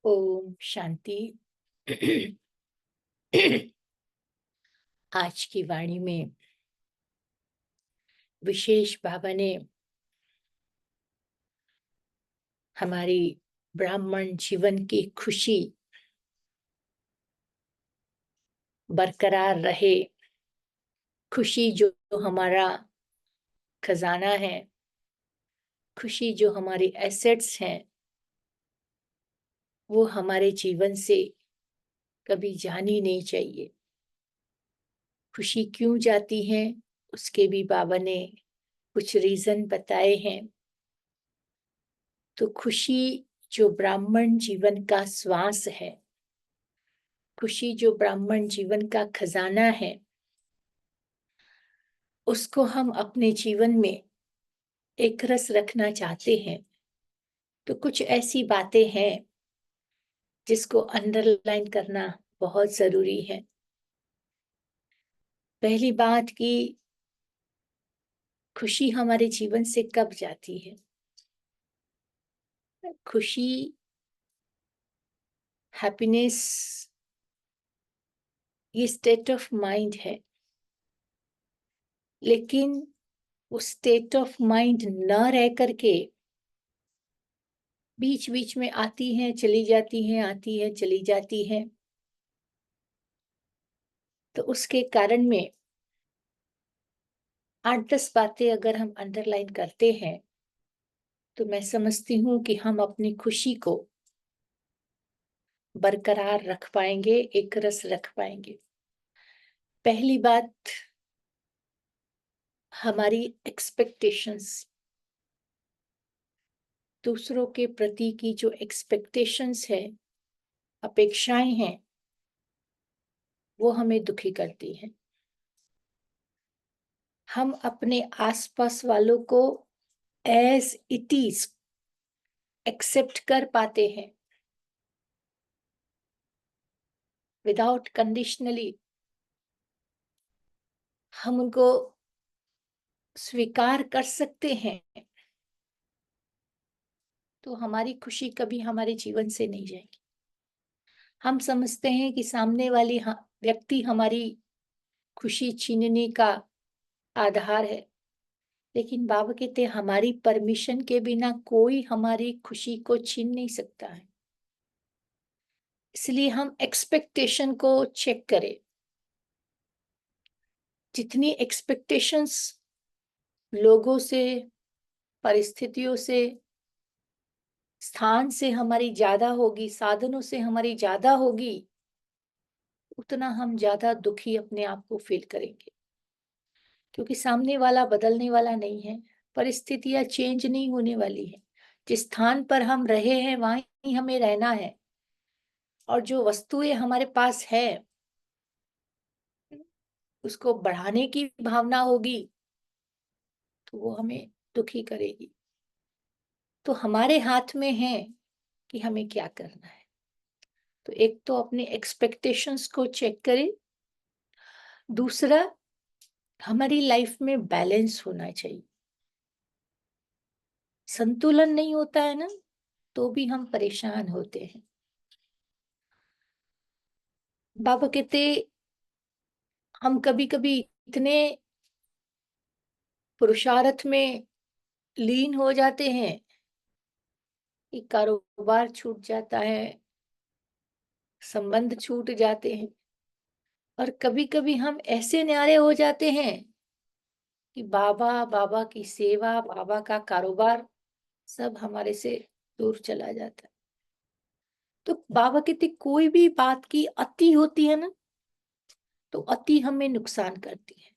ओम शांति। आज की वाणी में विशेष बाबा ने हमारी ब्राह्मण जीवन की खुशी बरकरार रहे, खुशी जो हमारा खजाना है, खुशी जो हमारी एसेट्स हैं, वो हमारे जीवन से कभी जानी नहीं चाहिए। खुशी क्यों जाती है, उसके भी बाबा ने कुछ रीजन बताए हैं। तो खुशी जो ब्राह्मण जीवन का श्वास है, खुशी जो ब्राह्मण जीवन का खजाना है, उसको हम अपने जीवन में एक रस रखना चाहते हैं। तो कुछ ऐसी बातें हैं जिसको अंडरलाइन करना बहुत जरूरी है। पहली बात कि खुशी हमारे जीवन से कब जाती है। खुशी, हैप्पीनेस, ये स्टेट ऑफ माइंड है, लेकिन उस स्टेट ऑफ माइंड न रह करके बीच बीच में आती हैं चली जाती हैं, आती है चली जाती है। तो उसके कारण में 8-10 बातें अगर हम अंडरलाइन करते हैं तो मैं समझती हूँ कि हम अपनी खुशी को बरकरार रख पाएंगे, एक रस रख पाएंगे। पहली बात, हमारी एक्सपेक्टेशंस, दूसरों के प्रति की जो एक्सपेक्टेशंस है, अपेक्षाएं हैं, वो हमें दुखी करती हैं। हम अपने आसपास वालों को एज इट इज एक्सेप्ट कर पाते हैं, विदाउट कंडीशनली हम उनको स्वीकार कर सकते हैं। तो हमारी खुशी कभी हमारे जीवन से नहीं जाएगी। हम समझते हैं कि सामने वाली व्यक्ति हमारी खुशी छीनने का आधार है, लेकिन बाबा कहते हैं हमारी परमिशन के बिना कोई हमारी खुशी को छीन नहीं सकता है। इसलिए हम एक्सपेक्टेशन को चेक करें। जितनी एक्सपेक्टेशंस लोगों से, परिस्थितियों से, स्थान से हमारी ज्यादा होगी, साधनों से हमारी ज्यादा होगी, उतना हम ज्यादा दुखी अपने आप को फील करेंगे। क्योंकि सामने वाला बदलने वाला नहीं है, परिस्थितियां चेंज नहीं होने वाली है। जिस स्थान पर हम रहे हैं वहीं ही हमें रहना है। और जो वस्तुएं हमारे पास है उसको बढ़ाने की भावना होगी तो वो हमें दुखी करेगी। तो हमारे हाथ में है कि हमें क्या करना है। तो एक तो अपने एक्सपेक्टेशंस को चेक करें। दूसरा, हमारी लाइफ में बैलेंस होना चाहिए। संतुलन नहीं होता है ना, तो भी हम परेशान होते हैं। बाबा कहते हम कभी कभी इतने पुरुषार्थ में लीन हो जाते हैं कि कारोबार छूट जाता है, संबंध छूट जाते हैं। और कभी कभी हम ऐसे न्यारे हो जाते हैं कि बाबा, बाबा की सेवा, बाबा का कारोबार सब हमारे से दूर चला जाता है। तो बाबा कहते कोई भी बात की अति होती है ना, तो अति हमें नुकसान करती है।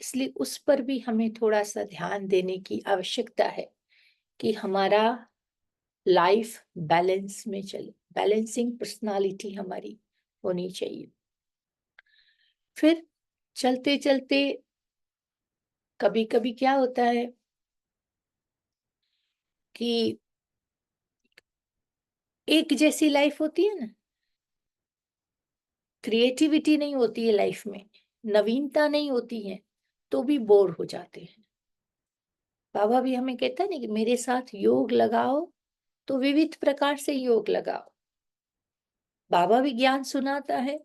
इसलिए उस पर भी हमें थोड़ा सा ध्यान देने की आवश्यकता है कि हमारा लाइफ बैलेंस में चले, बैलेंसिंग पर्सनालिटी हमारी होनी चाहिए। फिर चलते चलते कभी कभी क्या होता है कि एक जैसी लाइफ होती है ना, क्रिएटिविटी नहीं होती है लाइफ में, नवीनता नहीं होती है, तो भी बोर हो जाते हैं। बाबा भी हमें कहता है ना कि मेरे साथ योग लगाओ तो विविध प्रकार से योग लगाओ। बाबा भी ज्ञान सुनाता है,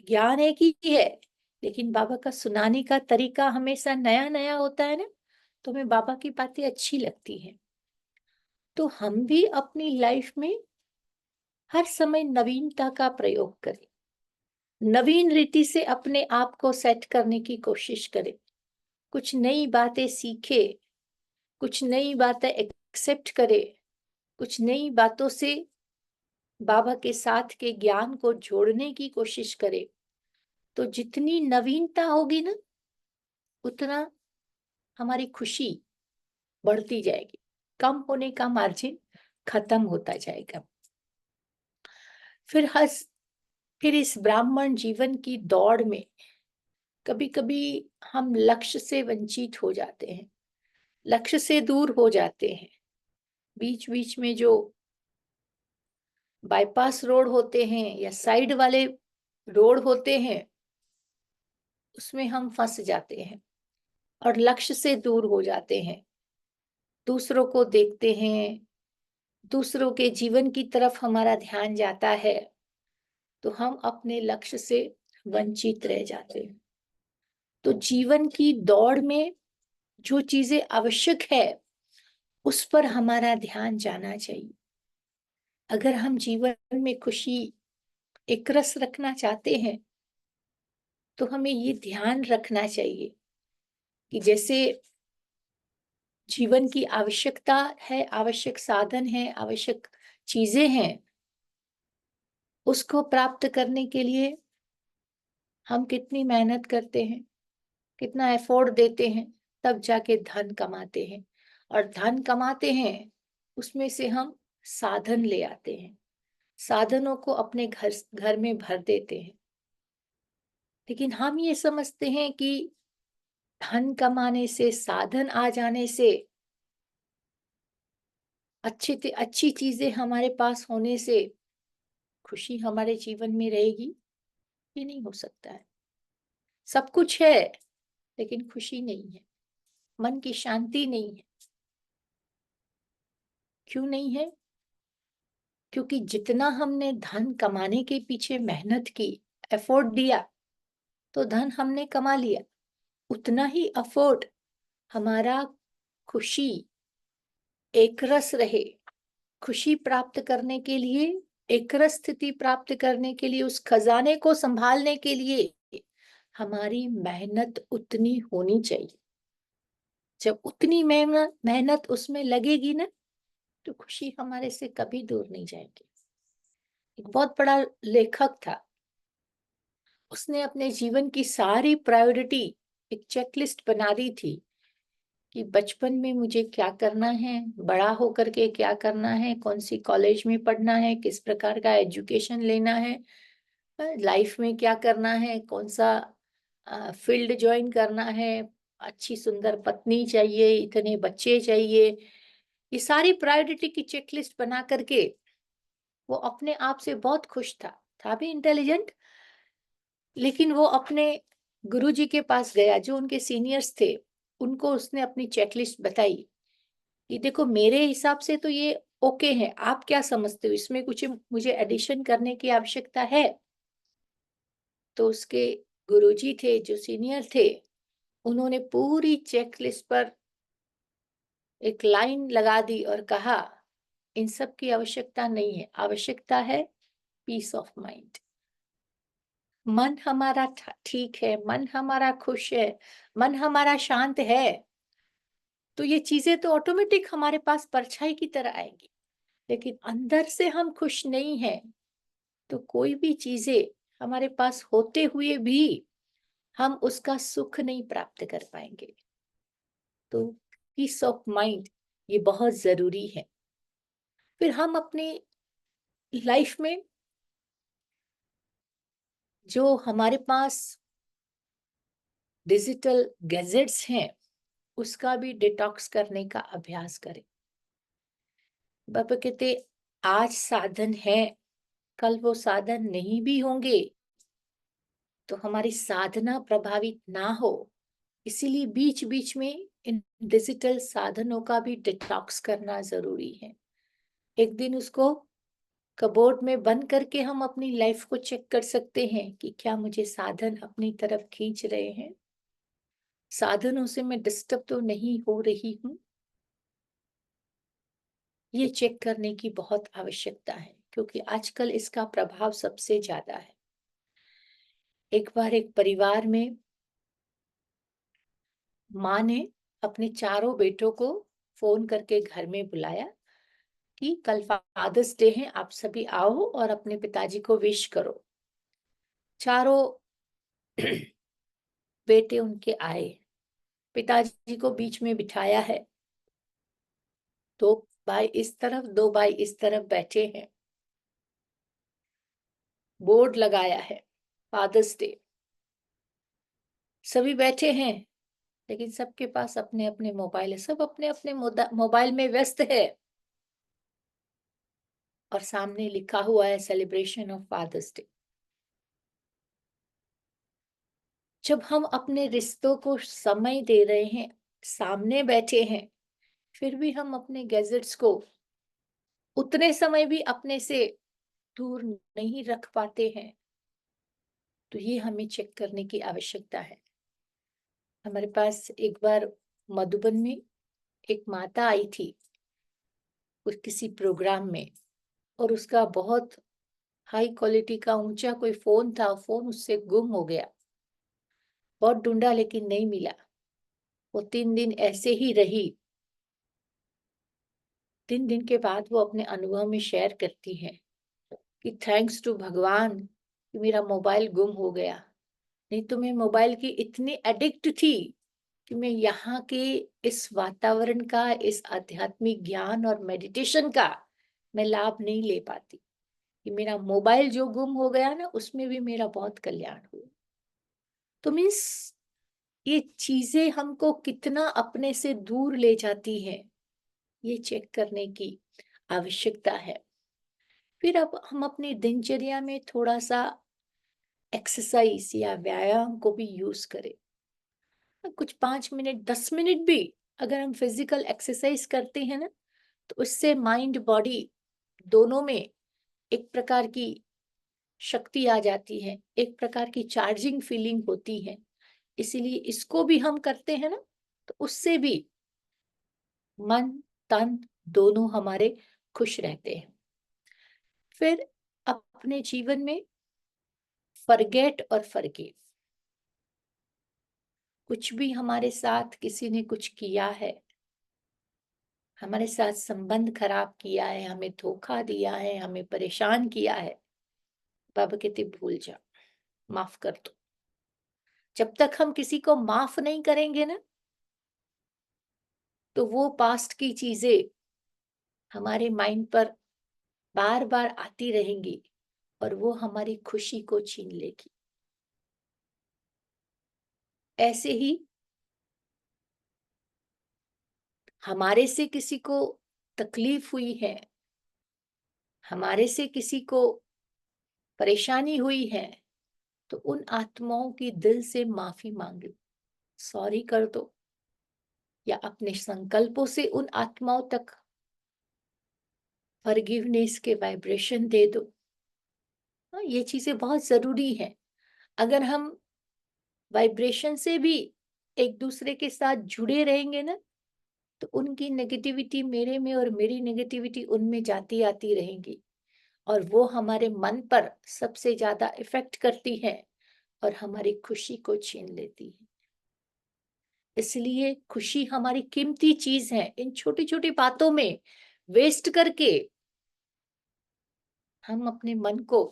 ज्ञान एक ही है, लेकिन बाबा का सुनाने का तरीका हमेशा नया नया होता है ना, तो हमें बाबा की बातें अच्छी लगती हैं। तो हम भी अपनी लाइफ में हर समय नवीनता का प्रयोग करें, नवीन रीति से अपने आप को सेट करने की कोशिश करें, कुछ नई बातें सीखे, कुछ नई बातें एक्सेप्ट करे, कुछ नई बातों से बाबा के साथ के ज्ञान को जोड़ने की कोशिश करे। तो जितनी नवीनता होगी ना, उतना हमारी खुशी बढ़ती जाएगी, कम होने का मार्जिन खत्म होता जाएगा। फिर इस ब्राह्मण जीवन की दौड़ में कभी कभी हम लक्ष्य से वंचित हो जाते हैं, लक्ष्य से दूर हो जाते हैं। बीच बीच में जो बाईपास रोड होते हैं या साइड वाले रोड होते हैं, उसमें हम फंस जाते हैं और लक्ष्य से दूर हो जाते हैं। दूसरों को देखते हैं, दूसरों के जीवन की तरफ हमारा ध्यान जाता है, तो हम अपने लक्ष्य से वंचित रह जाते हैं। तो जीवन की दौड़ में जो चीजें आवश्यक है, उस पर हमारा ध्यान जाना चाहिए। अगर हम जीवन में खुशी एक रस रखना चाहते हैं, तो हमें ये ध्यान रखना चाहिए कि जैसे जीवन की आवश्यकता है, आवश्यक साधन है, आवश्यक चीजें हैं, उसको प्राप्त करने के लिए हम कितनी मेहनत करते हैं, कितना एफर्ट देते हैं, तब जाके धन कमाते हैं। और धन कमाते हैं, उसमें से हम साधन ले आते हैं, साधनों को अपने घर में भर देते हैं। लेकिन हम ये समझते हैं कि धन कमाने से, साधन आ जाने से, अच्छी चीजें हमारे पास होने से खुशी हमारे जीवन में रहेगी। ये नहीं हो सकता है। सब कुछ है, लेकिन खुशी नहीं है, मन की शांति नहीं है। क्यों नहीं है? क्योंकि जितना हमने धन कमाने के पीछे मेहनत की, एफर्ट दिया, तो धन हमने कमा लिया। उतना ही एफर्ट हमारा खुशी एकरस रहे, खुशी प्राप्त करने के लिए, एकरस स्थिति प्राप्त करने के लिए, उस खजाने को संभालने के लिए हमारी मेहनत उतनी होनी चाहिए। जब उतनी मेहनत उसमें लगेगी ना, तो खुशी हमारे से कभी दूर नहीं जाएगी। एक बहुत बड़ा लेखक था, उसने अपने जीवन की सारी प्रायोरिटी एक चेकलिस्ट बना दी थी कि बचपन में मुझे क्या करना है, बड़ा होकर के क्या करना है, कौन सी कॉलेज में पढ़ना है, किस प्रकार का एजुकेशन लेना है, लाइफ में क्या करना है, कौन सा फील्ड ज्वाइन करना है, अच्छी सुंदर पत्नी चाहिए, इतने बच्चे चाहिए। ये सारी प्रायोरिटी की चेकलिस्ट बना करके वो अपने आप से बहुत खुश था भी इंटेलिजेंट। लेकिन वो अपने गुरुजी के पास गया, जो उनके सीनियर्स थे, उनको उसने अपनी चेकलिस्ट बताई कि देखो मेरे हिसाब से तो ये ओके है, आप क्या समझते हो, इसमें कुछ मुझे एडिशन करने की आवश्यकता है? तो उसके गुरुजी थे, जो सीनियर थे, उन्होंने पूरी चेकलिस्ट पर एक लाइन लगा दी और कहा, इन सब की आवश्यकता नहीं है, आवश्यकता है पीस ऑफ माइंड। मन हमारा ठीक है, मन हमारा खुश है, मन हमारा शांत है, तो ये चीजें तो ऑटोमेटिक हमारे पास परछाई की तरह आएंगी। लेकिन अंदर से हम खुश नहीं हैं, तो कोई भी चीजें हमारे पास होते हुए भी हम उसका सुख नहीं प्राप्त कर पाएंगे। तो पीस ऑफ माइंड ये बहुत जरूरी है। फिर हम अपनी लाइफ में जो हमारे पास डिजिटल गैजेट्स हैं, उसका भी डिटॉक्स करने का अभ्यास करें। बाबा कहते, आज साधन है, कल वो साधन नहीं भी होंगे, तो हमारी साधना प्रभावित ना हो, इसीलिए बीच बीच में इन डिजिटल साधनों का भी डिटॉक्स करना जरूरी है। एक दिन उसको कबोर्ड में बंद करके हम अपनी लाइफ को चेक कर सकते हैं कि क्या मुझे साधन अपनी तरफ खींच रहे हैं, साधनों से मैं डिस्टर्ब तो नहीं हो रही हूँ। ये चेक करने की बहुत आवश्यकता है, क्योंकि आजकल इसका प्रभाव सबसे ज्यादा है। एक बार एक परिवार में माँ ने अपने चारों बेटों को फोन करके घर में बुलाया कि कल फादर्स डे है, आप सभी आओ और अपने पिताजी को विश करो। चारों बेटे उनके आए, पिताजी को बीच में बिठाया है, दो भाई इस तरफ दो भाई इस तरफ बैठे हैं, बोर्ड लगाया है फादर्स डे, सभी बैठे हैं, लेकिन सबके पास अपने अपने मोबाइल है, सब अपने अपने मोबाइल में व्यस्त है, और सामने लिखा हुआ है सेलिब्रेशन ऑफ फादर्स डे। जब हम अपने रिश्तों को समय दे रहे हैं, सामने बैठे हैं, फिर भी हम अपने गैजेट्स को उतने समय भी अपने से दूर नहीं रख पाते हैं, तो ये हमें चेक करने की आवश्यकता है। हमारे पास एक बार मधुबन में एक माता आई थी कुछ किसी प्रोग्राम में, और उसका बहुत हाई क्वालिटी का ऊंचा कोई फोन था, फोन उससे गुम हो गया। बहुत ढूंढा लेकिन नहीं मिला। वो 3 दिन ऐसे ही रही। 3 दिन के बाद वो अपने अनुभव में शेयर करती है कि थैंक्स टू भगवान कि मेरा मोबाइल गुम हो गया, नहीं तो मैं मोबाइल की इतनी एडिक्ट थी कि मैं यहाँ के इस वातावरण का, इस आध्यात्मिक ज्ञान और मेडिटेशन का मैं लाभ नहीं ले पाती। कि मेरा मोबाइल जो गुम हो गया ना, उसमें भी मेरा बहुत कल्याण हुआ। तो मीन्स ये चीजें हमको कितना अपने से दूर ले जाती हैं, ये चेक करने की आवश्यकता है। फिर अब हम अपनी दिनचर्या में थोड़ा सा एक्सरसाइज या व्यायाम को भी यूज करें। कुछ 5 मिनट 10 मिनट भी अगर हम फिजिकल एक्सरसाइज करते हैं ना, तो उससे माइंड बॉडी दोनों में एक प्रकार की शक्ति आ जाती है, एक प्रकार की चार्जिंग फीलिंग होती है। इसीलिए इसको भी हम करते हैं ना, तो उससे भी मन तन दोनों हमारे खुश रहते हैं। फिर अपने जीवन में फॉरगेट और फॉरगिव। कुछ भी हमारे साथ किसी ने कुछ किया है, हमारे साथ संबंध खराब किया है, हमें धोखा दिया है, हमें परेशान किया है, बाबा कहते भूल जा, माफ कर दो। जब तक हम किसी को माफ नहीं करेंगे ना, तो वो पास्ट की चीजें हमारे माइंड पर बार बार आती रहेंगी, और वो हमारी खुशी को छीन लेगी। ऐसे ही हमारे से किसी को तकलीफ हुई है, हमारे से किसी को परेशानी हुई है, तो उन आत्माओं की दिल से माफी मांग लो, सॉरी कर दो, या अपने संकल्पों से उन आत्माओं तक फॉरगिवनेस के वाइब्रेशन दे दो। हाँ, ये चीजें बहुत जरूरी है। अगर हम वाइब्रेशन से भी एक दूसरे के साथ जुड़े रहेंगे ना, तो उनकी नेगेटिविटी मेरे में और मेरी नेगेटिविटी उनमें जाती आती रहेंगी, और वो हमारे मन पर सबसे ज्यादा इफेक्ट करती है और हमारी खुशी को छीन लेती है। इसलिए खुशी हमारी कीमती चीज है। इन छोटी छोटी बातों में वेस्ट करके हम अपने मन को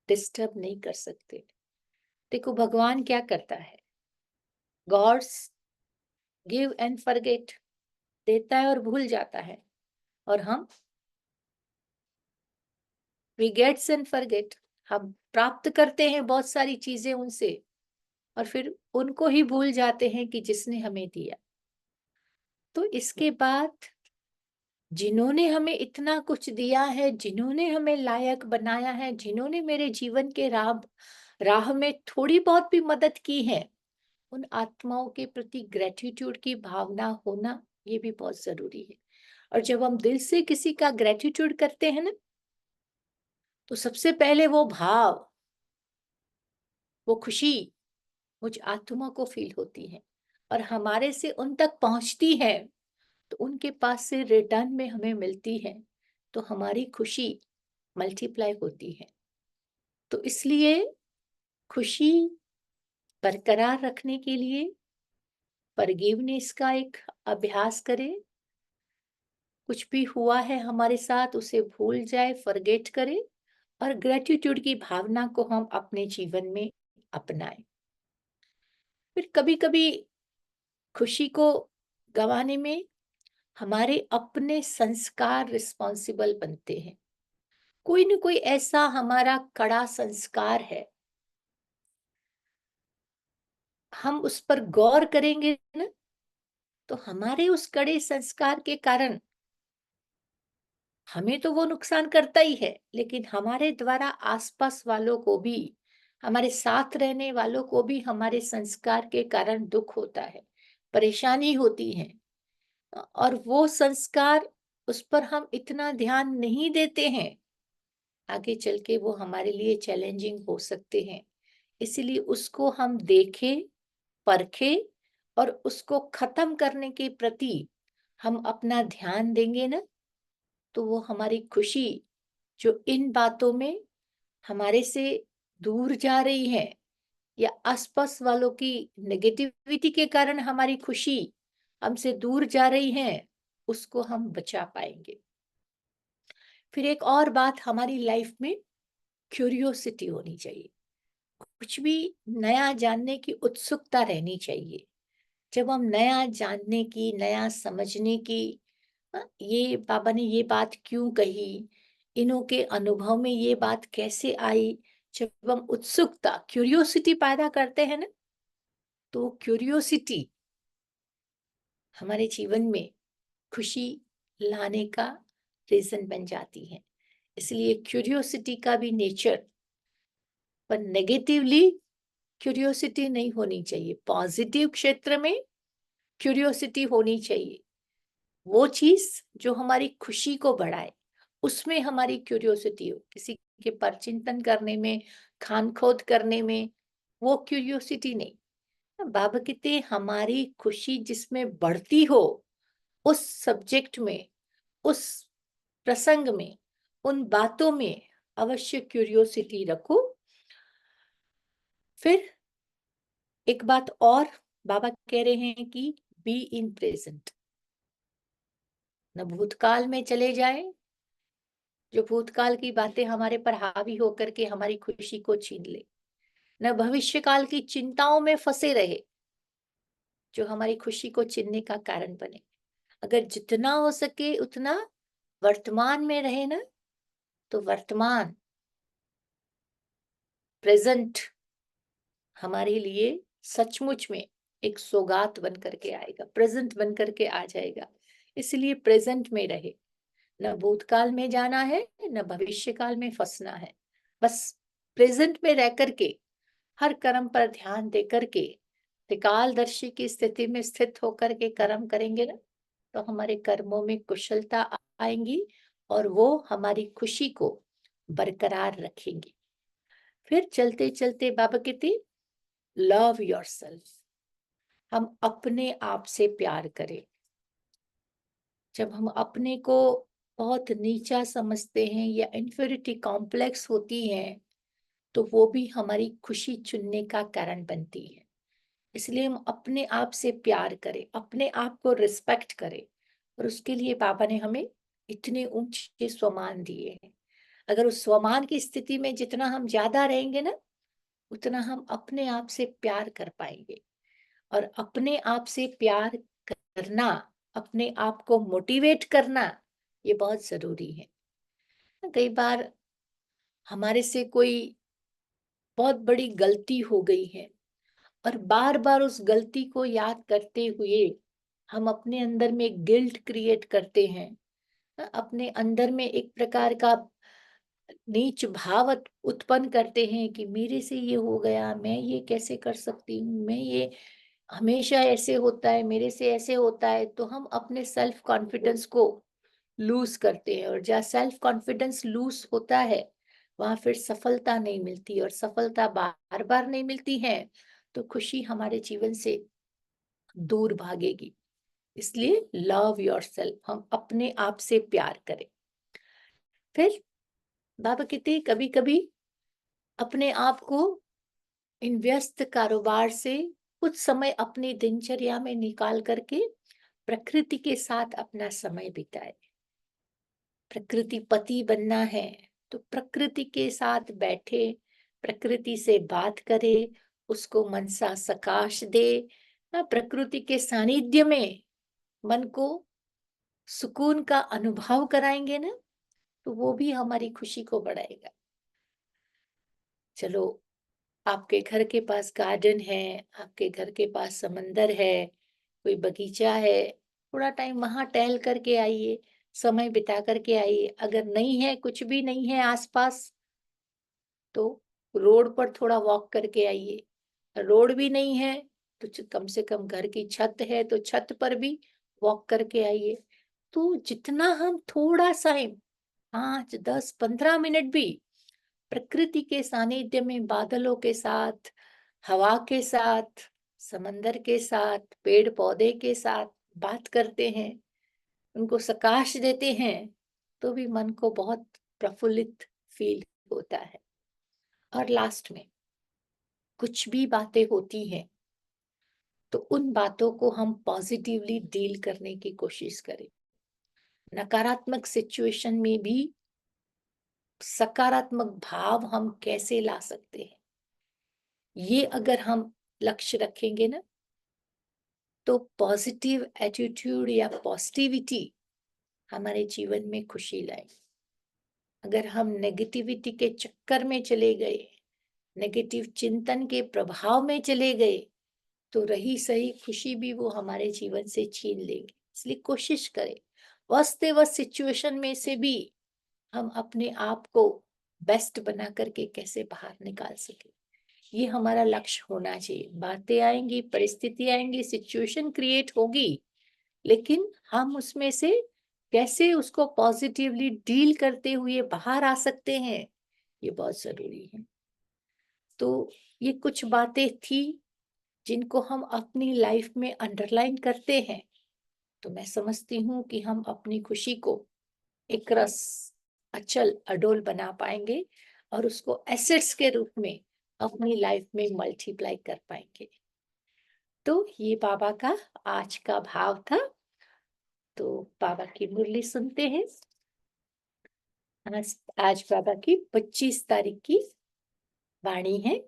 डिस्टर्ब नहीं कर सकते। देखो भगवान क्या करता है, गॉड्स गिव एंड फॉरगेट, देता है और भूल जाता है, और हम वी गेट्स एंड फॉरगेट, हम प्राप्त करते हैं बहुत सारी चीजें उनसे, और फिर उनको ही भूल जाते हैं कि जिसने हमें दिया। तो इसके बाद जिन्होंने हमें इतना कुछ दिया है, जिन्होंने हमें लायक बनाया है, जिन्होंने मेरे जीवन के राह में थोड़ी बहुत भी मदद की है, उन आत्माओं के प्रति ग्रेटिट्यूड की भावना होना ये भी बहुत जरूरी है। और जब हम दिल से किसी का ग्रेटिट्यूड करते हैं ना, तो सबसे पहले वो भाव, वो खुशी मुझ आत्मा को फील होती है और हमारे से उन तक पहुंचती है, तो उनके पास से रिटर्न में हमें मिलती है, तो हमारी खुशी मल्टीप्लाई होती है। तो इसलिए खुशी बरकरार रखने के लिए फॉरगिवनेस का एक अभ्यास करें। कुछ भी हुआ है हमारे साथ उसे भूल जाए, फॉरगेट करें और ग्रेटिट्यूड की भावना को हम अपने जीवन में अपनाएं। फिर कभी कभी खुशी को गंवाने में हमारे अपने संस्कार रिस्पॉन्सिबल बनते हैं। कोई न कोई ऐसा हमारा कड़ा संस्कार है, हम उस पर गौर करेंगे ना, तो हमारे उस कड़े संस्कार के कारण हमें तो वो नुकसान करता ही है, लेकिन हमारे द्वारा आसपास वालों को भी, हमारे साथ रहने वालों को भी हमारे संस्कार के कारण दुख होता है, परेशानी होती है। और वो संस्कार, उस पर हम इतना ध्यान नहीं देते हैं, आगे चल के वो हमारे लिए चैलेंजिंग हो सकते हैं। इसलिए उसको हम देखें, परखें और उसको खत्म करने के प्रति हम अपना ध्यान देंगे ना, तो वो हमारी खुशी जो इन बातों में हमारे से दूर जा रही है या आसपास वालों की नेगेटिविटी के कारण हमारी खुशी हमसे दूर जा रही है, उसको हम बचा पाएंगे। फिर एक और बात, हमारी लाइफ में क्यूरियोसिटी होनी चाहिए। कुछ भी नया जानने की उत्सुकता रहनी चाहिए। जब हम नया जानने की, नया समझने की, ये बाबा ने ये बात क्यों कही, इन्हों के अनुभव में ये बात कैसे आई, जब हम उत्सुकता, क्यूरियोसिटी पैदा करते हैं ना, तो क्यूरियोसिटी हमारे जीवन में खुशी लाने का रीजन बन जाती है। इसलिए क्यूरियोसिटी का भी नेचर, पर नेगेटिवली क्यूरियोसिटी नहीं होनी चाहिए। पॉजिटिव क्षेत्र में क्यूरियोसिटी होनी चाहिए। वो चीज जो हमारी खुशी को बढ़ाए, उसमें हमारी क्यूरियोसिटी हो। किसी के पर चिंतन करने में, खान खोद करने में, वो क्यूरियोसिटी नहीं। बाबा कहते हैं, हमारी खुशी जिसमें बढ़ती हो, उस सब्जेक्ट में, उस प्रसंग में, उन बातों में अवश्य क्यूरियोसिटी रखो। फिर एक बात और बाबा कह रहे हैं कि बी इन प्रेजेंट। न भूतकाल में चले जाए, जो भूतकाल की बातें हमारे पर हावी होकर के हमारी खुशी को छीन ले, न भविष्य काल की चिंताओं में फंसे रहे, जो हमारी खुशी को छीनने का कारण बने। अगर जितना हो सके उतना वर्तमान में रहे ना, तो वर्तमान, प्रेजेंट हमारे लिए सचमुच में एक सौगात बन करके आएगा, प्रेजेंट बन करके आ जाएगा। इसलिए प्रेजेंट में रहे, न भूतकाल में जाना है, न भविष्य काल में फंसना है। बस प्रेजेंट में रह करके, हर कर्म पर ध्यान दे करके, त्रिकालदर्शी की स्थिति में स्थित होकर के कर्म करेंगे ना, तो हमारे कर्मों में कुशलता आएंगी और वो हमारी खुशी को बरकरार रखेंगी। फिर चलते चलते बाबा कहते, लव योरसेल्फ। हम अपने आप से प्यार करें। जब हम अपने को बहुत नीचा समझते हैं या इंफीरियरिटी कॉम्प्लेक्स होती है, तो वो भी हमारी खुशी चुनने का कारण बनती है। इसलिए हम अपने आप से प्यार करें, अपने आप को रिस्पेक्ट करें। और उसके लिए बाबा ने हमें इतने ऊंचे स्वमान दिए हैं। अगर उस स्वमान की स्थिति में जितना हम ज्यादा रहेंगे ना, उतना हम अपने आप से प्यार कर पाएंगे। और अपने आप से प्यार करना, अपने आप को मोटिवेट करना, ये बहुत जरूरी है। कई बार हमारे से कोई बहुत बड़ी गलती हो गई है और बार बार उस गलती को याद करते हुए हम अपने अंदर में गिल्ट क्रिएट करते हैं, अपने अंदर में एक प्रकार का नीच भाव उत्पन्न करते हैं कि मेरे से ये हो गया, मैं ये कैसे कर सकती हूँ, मैं ये हमेशा ऐसे होता है, मेरे से ऐसे होता है। तो हम अपने सेल्फ कॉन्फिडेंस को लूज करते हैं, और जहाँ सेल्फ कॉन्फिडेंस लूज होता है, वहां फिर सफलता नहीं मिलती, और सफलता बार बार नहीं मिलती है तो खुशी हमारे जीवन से दूर भागेगी। इसलिए लव योरसेल्फ, हम अपने आप से प्यार करें। फिर बाबा कहते हैं कभी कभी अपने आप को इन व्यस्त कारोबार से कुछ समय अपनी दिनचर्या में निकाल करके प्रकृति के साथ अपना समय बिताए। प्रकृति पति बनना है तो प्रकृति के साथ बैठे, प्रकृति से बात करे, उसको मनसा सकाश दे। प्रकृति के सानिध्य में मन को सुकून का अनुभव कराएंगे ना, तो वो भी हमारी खुशी को बढ़ाएगा। चलो, आपके घर के पास गार्डन है, आपके घर के पास समंदर है, कोई बगीचा है, थोड़ा टाइम वहां टहल करके आइए, समय बिता करके आइए। अगर नहीं है, कुछ भी नहीं है आसपास, तो रोड पर थोड़ा वॉक करके आइए। रोड भी नहीं है तो कम से कम घर की छत है तो छत पर भी वॉक करके आइए। तो जितना हम थोड़ा सा ही 5, 10, 15 मिनट भी प्रकृति के सानिध्य में, बादलों के साथ, हवा के साथ, समंदर के साथ, पेड़ पौधे के साथ बात करते हैं, उनको प्रकाश देते हैं, तो भी मन को बहुत प्रफुल्लित फील होता है। और लास्ट में कुछ भी बातें होती हैं तो उन बातों को हम पॉजिटिवली डील करने की कोशिश करें। नकारात्मक सिचुएशन में भी सकारात्मक भाव हम कैसे ला सकते हैं, ये अगर हम लक्ष्य रखेंगे ना, तो पॉजिटिव एटीट्यूड या पॉजिटिविटी हमारे जीवन में खुशी लाए। अगर हम नेगेटिविटी के चक्कर में चले गए, नेगेटिव चिंतन के प्रभाव में चले गए, तो रही सही खुशी भी वो हमारे जीवन से छीन लेंगे। इसलिए कोशिश करें वस्ते वस्त सिचुएशन में से भी हम अपने आप को बेस्ट बना करके कैसे बाहर निकाल सके, ये हमारा लक्ष्य होना चाहिए। बातें आएंगी, परिस्थिति आएंगी, सिचुएशन क्रिएट होगी, लेकिन हम उसमें से कैसे उसको पॉजिटिवली डील करते हुए बाहर आ सकते हैं, ये बहुत जरूरी है। तो ये कुछ बातें थी जिनको हम अपनी लाइफ में अंडरलाइन करते हैं, तो मैं समझती हूँ कि हम अपनी खुशी को एक रस अचल अडोल बना पाएंगे और उसको एसेट्स के रूप में अपनी लाइफ में मल्टीप्लाई कर पाएंगे। तो ये बाबा का आज का भाव था। तो बाबा की मुरली सुनते हैं। आज बाबा की 25 तारीख की वाणी है।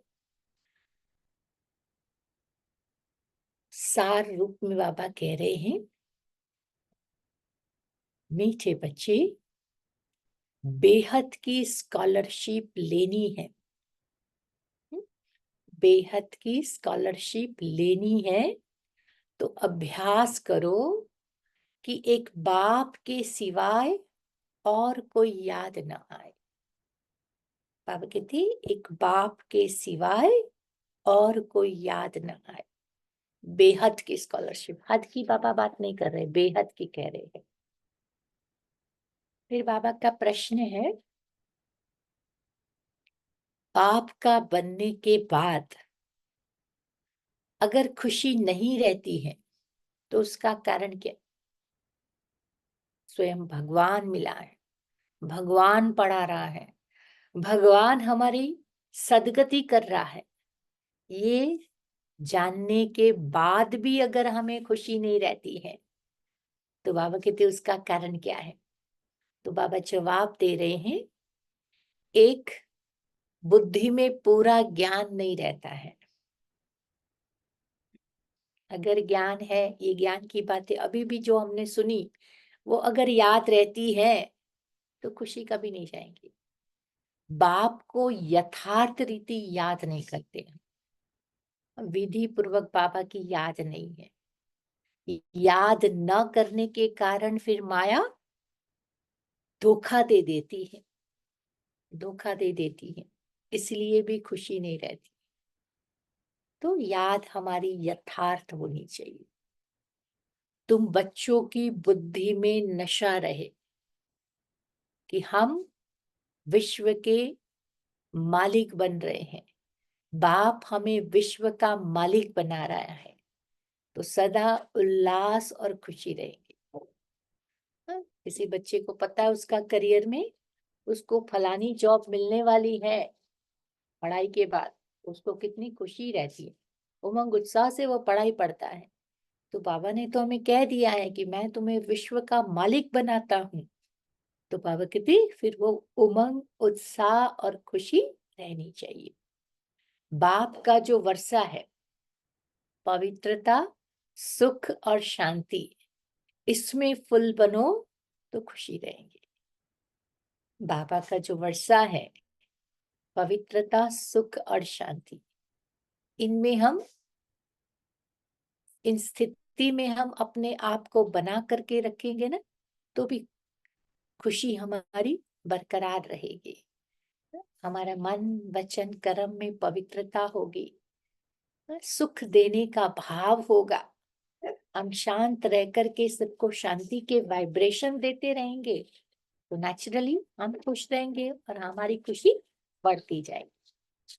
सार रूप में बाबा कह रहे हैं, मीठे बच्चे, बेहद की स्कॉलरशिप लेनी है। बेहद की स्कॉलरशिप लेनी है तो अभ्यास करो कि एक बाप के सिवाय और कोई याद न आए। बाबा कहती, एक बाप के सिवाय और कोई याद न आए। बेहद की स्कॉलरशिप, हद की बाबा बात नहीं कर रहे, बेहद की कह रहे हैं। फिर बाबा का प्रश्न है, बाप का बनने के बाद अगर खुशी नहीं रहती है तो उसका कारण क्या? स्वयं भगवान मिला है, भगवान पढ़ा रहा है, भगवान हमारी सदगति कर रहा है, ये जानने के बाद भी अगर हमें खुशी नहीं रहती है तो बाबा कहते उसका कारण क्या है? तो बाबा जवाब दे रहे हैं, एक, बुद्धि में पूरा ज्ञान नहीं रहता है। अगर ज्ञान है, ये ज्ञान की बातें अभी भी जो हमने सुनी, वो अगर याद रहती है तो खुशी कभी नहीं जाएंगी। बाप को यथार्थ रीति याद नहीं करते, विधि पूर्वक बाबा की याद नहीं है। याद न करने के कारण फिर माया धोखा दे देती है, धोखा दे देती है, इसलिए भी खुशी नहीं रहती। तो याद हमारी यथार्थ होनी चाहिए। तुम बच्चों की बुद्धि में नशा रहे कि हम विश्व के मालिक बन रहे हैं, बाप हमें विश्व का मालिक बना रहा है, तो सदा उल्लास और खुशी रहेगी। हाँ, किसी बच्चे को पता है उसका करियर में उसको फलानी जॉब मिलने वाली है पढ़ाई के बाद, उसको कितनी खुशी रहती है, उमंग उत्साह से वो पढ़ाई पढ़ता है। तो बाबा ने तो हमें कह दिया है कि मैं तुम्हें विश्व का मालिक बनाता हूँ, तो बाबा कहते फिर वो उमंग उत्साह और खुशी रहनी चाहिए। बाप का जो वर्षा है, पवित्रता, सुख और शांति, इसमें फुल बनो तो खुशी रहेंगे। बाबा का जो वर्षा है, पवित्रता, सुख और शांति, इनमें हम, इन स्थिति में हम अपने आप को बना करके रखेंगे ना, तो भी खुशी हमारी बरकरार रहेगी। हमारा मन वचन कर्म में पवित्रता होगी, सुख देने का भाव होगा, हम शांत रह करके सबको शांति के वाइब्रेशन देते रहेंगे, तो नेचुरली हम खुश रहेंगे और हमारी खुशी बढ़ती जाएगी।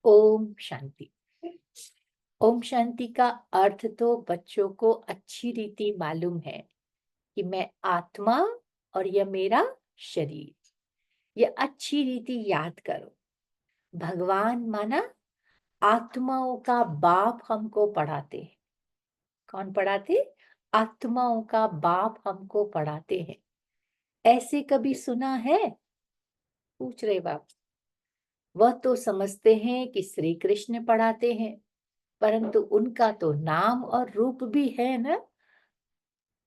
ओम शांति। ओम शांति का अर्थ तो बच्चों को अच्छी रीति मालूम है कि मैं आत्मा और यह मेरा शरीर, ये अच्छी रीति याद करो। भगवान माना आत्माओं का बाप हमको पढ़ाते हैं। कौन पढ़ाते? आत्माओं का बाप हमको पढ़ाते हैं। ऐसे कभी सुना है? पूछ रहे बाप। वह तो समझते हैं कि श्री कृष्ण पढ़ाते हैं, परंतु उनका तो नाम और रूप भी है ना।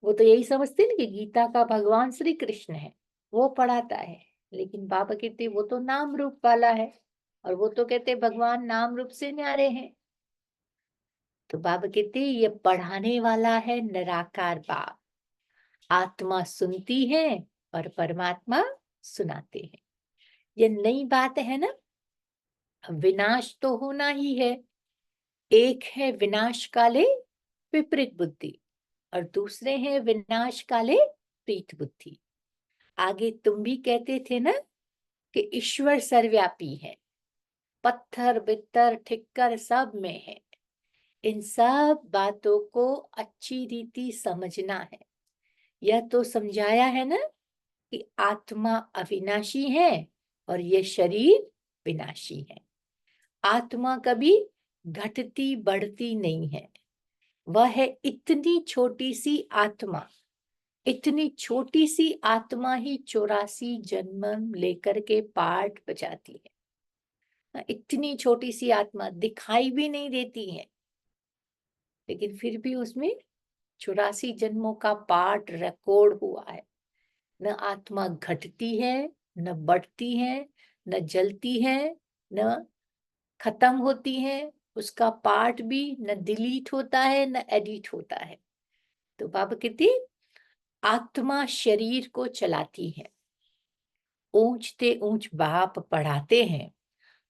वो तो यही समझते हैं कि गीता का भगवान श्री कृष्ण है, वो पढ़ाता है। लेकिन बाबा कहते वो तो नाम रूप वाला है, और वो तो कहते भगवान नाम रूप से न्यारे हैं। तो बाबा कहते ये पढ़ाने वाला है निराकार बाप। आत्मा सुनती है और परमात्मा सुनाते हैं। ये नई बात है ना। विनाश तो होना ही है। एक है विनाश काले विपरीत बुद्धि, और दूसरे हैं विनाश काले प्रीत बुद्धि। आगे तुम भी कहते थे ना कि ईश्वर सर्वव्यापी है, पत्थर बित्तर ठिक्कर सब में है। इन सब बातों को अच्छी रीति समझना है। यह तो समझाया है ना कि आत्मा अविनाशी है और ये शरीर विनाशी है। आत्मा कभी घटती बढ़ती नहीं है। वह है इतनी छोटी सी आत्मा, इतनी छोटी सी आत्मा ही 84 जन्म लेकर के पाठ बजाती है। इतनी छोटी सी आत्मा दिखाई भी नहीं देती है, लेकिन फिर भी उसमें 84 जन्मों का पाठ रिकॉर्ड हुआ है। न आत्मा घटती है, न बढ़ती है, न जलती है, न खत्म होती है। उसका पार्ट भी न डिलीट होता है न एडिट होता है। तो बाबा कहते आत्मा शरीर को चलाती है। ऊंचते ऊंच बाप पढ़ाते हैं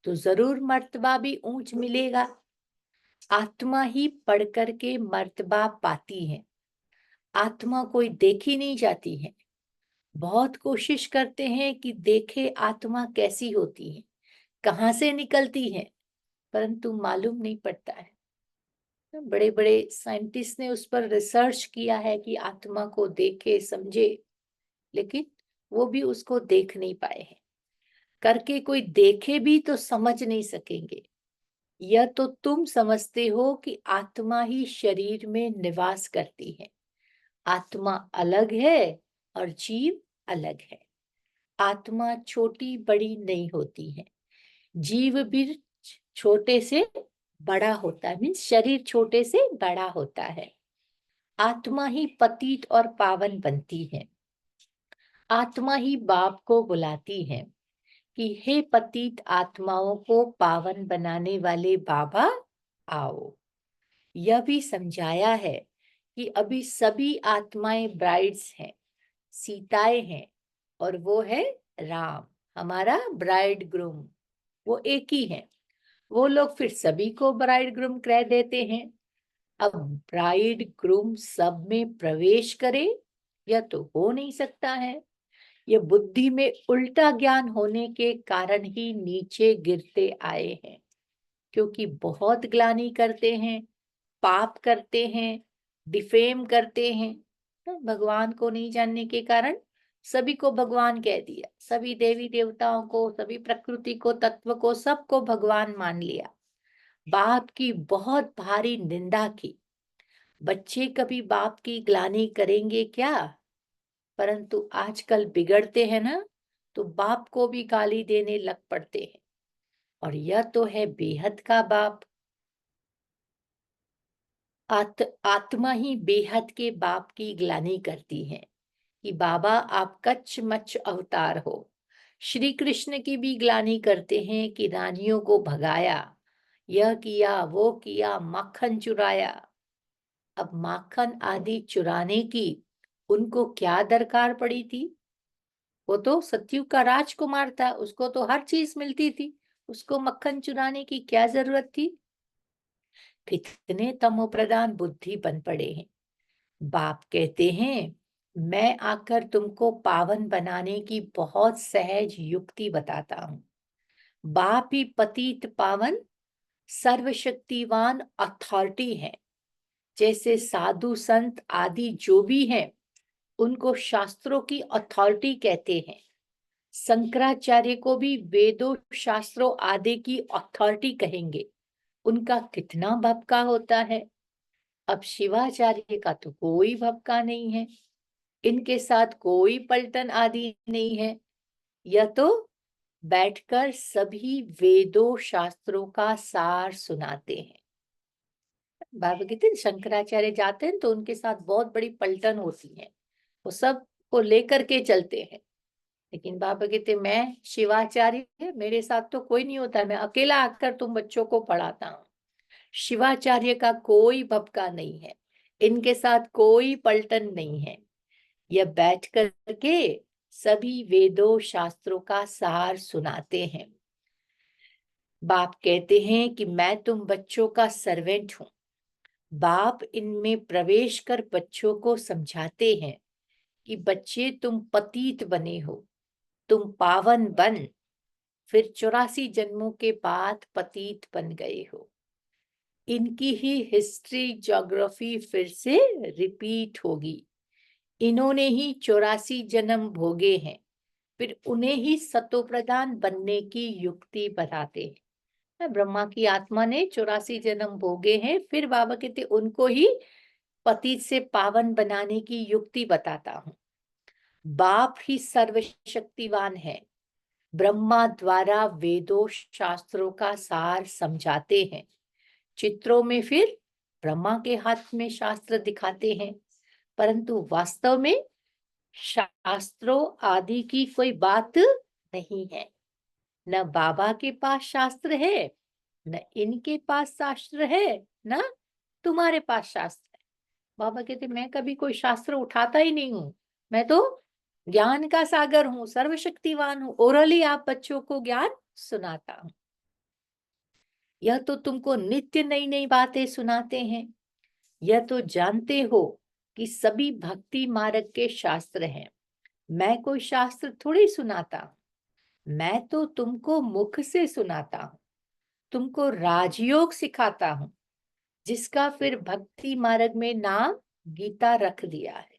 तो जरूर मर्तबा भी ऊंच मिलेगा। आत्मा ही पढ़ करके मर्तबा पाती है। आत्मा कोई देखी नहीं जाती है। बहुत कोशिश करते हैं कि देखे आत्मा कैसी होती है, कहाँ से निकलती है, परंतु मालूम नहीं पड़ता है। बड़े बड़े साइंटिस्ट ने उस पर रिसर्च किया है कि आत्मा को देखे समझे, लेकिन वो भी उसको देख नहीं पाए हैं। करके कोई देखे भी तो समझ नहीं सकेंगे। यह तो तुम समझते हो कि आत्मा ही शरीर में निवास करती है। आत्मा अलग है और जीव अलग है। आत्मा छोटी बड़ी नहीं होती है। जीव भी छोटे से बड़ा होता है, मीन्स शरीर छोटे से बड़ा होता है। आत्मा ही पतित और पावन बनती है। आत्मा ही बाप को बुलाती है कि हे पतित आत्माओं को पावन बनाने वाले बाबा आओ। यह भी समझाया है कि अभी सभी आत्माएं ब्राइड्स हैं, सीताएं हैं, और वो है राम, हमारा ब्राइड ग्रूम। वो एक ही है। वो लोग फिर सभी को ब्राइड ग्रूम कह देते हैं। अब ब्राइड ग्रूम सब में प्रवेश करे, यह तो हो नहीं सकता है। ये बुद्धि में उल्टा ज्ञान होने के कारण ही नीचे गिरते आए हैं, क्योंकि बहुत ग्लानि करते हैं, पाप करते हैं, डिफेम करते हैं। भगवान को नहीं जानने के कारण सभी को भगवान कह दिया, सभी देवी देवताओं को, सभी प्रकृति को, तत्व को, सबको भगवान मान लिया। बाप की बहुत भारी निंदा की। बच्चे कभी बाप की ग्लानि करेंगे क्या? परंतु आजकल बिगड़ते हैं ना, तो बाप को भी गाली देने लग पड़ते हैं। और यह तो है बेहद का बाप। आत्मा ही बेहद के बाप की ग्लानि करती है कि बाबा आप कच्छ-मच्छ अवतार हो। श्री कृष्ण की भी ग्लानि करते हैं कि रानियों को भगाया, यह किया, वो किया, माखन चुराया। अब माखन आदि चुराने की उनको क्या दरकार पड़ी थी? वो तो सतयुग का राजकुमार था, उसको तो हर चीज मिलती थी, उसको मक्खन चुराने की क्या जरूरत थी? कितने तमोप्रधान बुद्धि बन पड़े हैं। बाप कहते हैं मैं आकर तुमको पावन बनाने की बहुत सहज युक्ति बताता हूँ। बाप ही पतित पावन सर्वशक्तिवान अथॉरिटी है। जैसे साधु संत आदि जो भी हैं, उनको शास्त्रों की अथॉरिटी कहते हैं। शंकराचार्य को भी वेदों शास्त्रों आदि की अथॉरिटी कहेंगे। उनका कितना भपका होता है। अब शिवाचार्य का तो कोई भपका नहीं है, इनके साथ कोई पलटन आदि नहीं है। यह तो बैठकर सभी वेदों शास्त्रों का सार सुनाते हैं। बाबा कहते हैं शंकराचार्य जाते हैं तो उनके साथ बहुत बड़ी पलटन होती है, वो सब को लेकर के चलते हैं। लेकिन बाबा कहते मैं शिवाचार्य, मेरे साथ तो कोई नहीं होता, मैं अकेला आकर तुम बच्चों को पढ़ाता हूँ। शिवाचार्य का कोई भपका नहीं है, इनके साथ कोई पलटन नहीं है। यह बैठ करके सभी वेदों शास्त्रों का सार सुनाते हैं। बाप कहते हैं कि मैं तुम बच्चों का सर्वेंट हूं। बाप इनमें प्रवेश कर बच्चों को समझाते हैं कि बच्चे तुम पतित बने हो, तुम पावन बन, फिर 84 जन्मों के बाद पतित बन गए हो। इनकी ही हिस्ट्री ज्योग्राफी फिर से रिपीट होगी। इन्होंने ही 84 जन्म भोगे हैं, फिर उन्हें ही सतोप्रधान बनने की युक्ति बताते हैं। ब्रह्मा की आत्मा ने 84 जन्म भोगे हैं, फिर बाबा कहते उनको ही पतित से पावन बनाने की युक्ति बताता हूँ। बाप ही सर्वशक्तिवान है। ब्रह्मा द्वारा वेदों शास्त्रों का सार समझाते हैं। चित्रों में फिर ब्रह्मा के हाथ में शास्त्र दिखाते हैं, परंतु वास्तव में शास्त्रों आदि की कोई बात नहीं है। न बाबा के पास शास्त्र है, न इनके पास शास्त्र है, न तुम्हारे पास शास्त्र है। बाबा कहते मैं कभी कोई शास्त्र उठाता ही नहीं हूं, मैं तो ज्ञान का सागर हूँ, सर्वशक्तिवान हूँ। ओरली आप बच्चों को ज्ञान सुनाता हूँ। यह तो तुमको नित्य नई नई बातें सुनाते हैं। यह तो जानते हो कि सभी भक्ति मार्ग के शास्त्र हैं। मैं कोई शास्त्र थोड़ी सुनाता हूं, मैं तो तुमको मुख से सुनाता हूँ, तुमको राजयोग सिखाता हूँ, जिसका फिर भक्ति मार्ग में नाम गीता रख दिया है।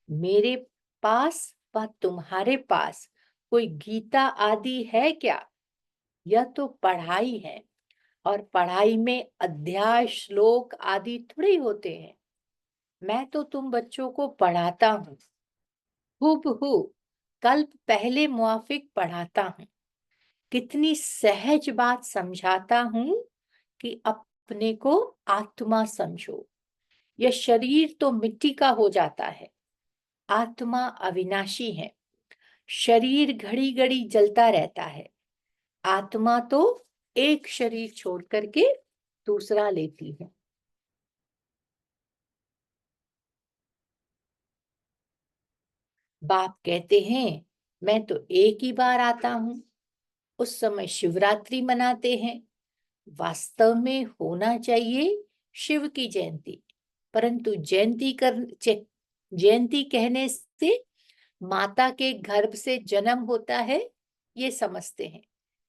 मेरे पास व तुम्हारे पास कोई गीता आदि है क्या? यह तो पढ़ाई है, और पढ़ाई में अध्याय श्लोक आदि थोड़े होते हैं। मैं तो तुम बच्चों को पढ़ाता हूँ, हूबहू कल्प पहले मुआफिक पढ़ाता हूँ। कितनी सहज बात समझाता हूँ कि अपने को आत्मा समझो। यह शरीर तो मिट्टी का हो जाता है, आत्मा अविनाशी है। शरीर घड़ी घड़ी जलता रहता है, आत्मा तो एक शरीर छोड़ करके दूसरा लेती है। बाप कहते हैं मैं तो एक ही बार आता हूँ। उस समय शिवरात्रि मनाते हैं। वास्तव में होना चाहिए शिव की जयंती, परंतु जयंती कहने से माता के गर्भ से जन्म होता है, ये समझते हैं,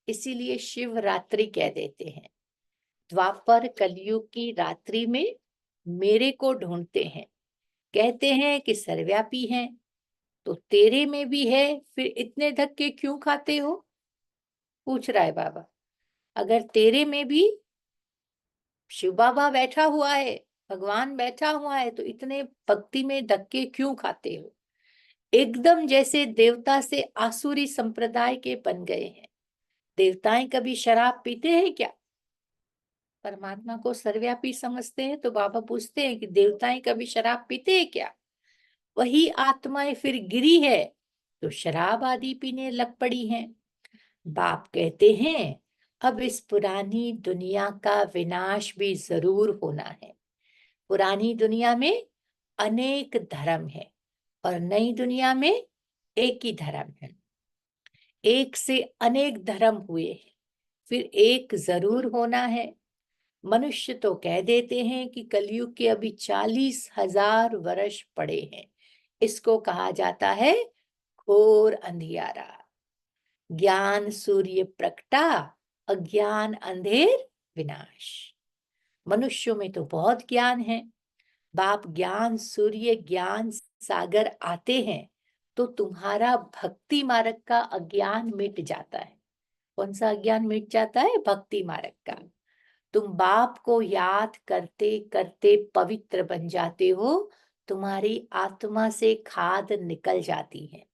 इसीलिए शिवरात्रि कह देते हैं। द्वापर कलयुग की रात्रि में मेरे को ढूंढते हैं, कहते हैं कि सर्वव्यापी हैं, तो तेरे में भी है, फिर इतने धक्के क्यों खाते हो? पूछ रहा है बाबा। अगर तेरे में भी शिव बाबा बैठा हुआ है, भगवान बैठा हुआ है, तो इतने भक्ति में धक्के क्यों खाते हो? एकदम जैसे देवता से आसुरी संप्रदाय के बन गए हैं। देवताएं कभी शराब पीते हैं क्या? परमात्मा को सर्वव्यापी समझते हैं, तो बाबा पूछते हैं कि देवताएं कभी शराब पीते हैं क्या? वही आत्माएं फिर गिरी है तो शराब आदि पीने लग पड़ी हैं। बाप कहते हैं अब इस पुरानी दुनिया का विनाश भी जरूर होना है। पुरानी दुनिया में अनेक धर्म है और नई दुनिया में एक ही धर्म है। एक से अनेक धर्म हुए हैं, फिर एक जरूर होना है। मनुष्य तो कह देते हैं कि कलयुग के अभी 40,000 वर्ष पड़े हैं। इसको कहा जाता है घोर अंधियारा। ज्ञान सूर्य प्रकटा, अज्ञान अंधेर विनाश। मनुष्यों में तो बहुत ज्ञान है। बाप ज्ञान सूर्य ज्ञान सागर आते हैं तो तुम्हारा भक्ति मार्ग का अज्ञान मिट जाता है। कौन सा अज्ञान मिट जाता है? भक्ति मार्ग का। तुम बाप को याद करते करते पवित्र बन जाते हो, तुम्हारी आत्मा से खाद निकल जाती है।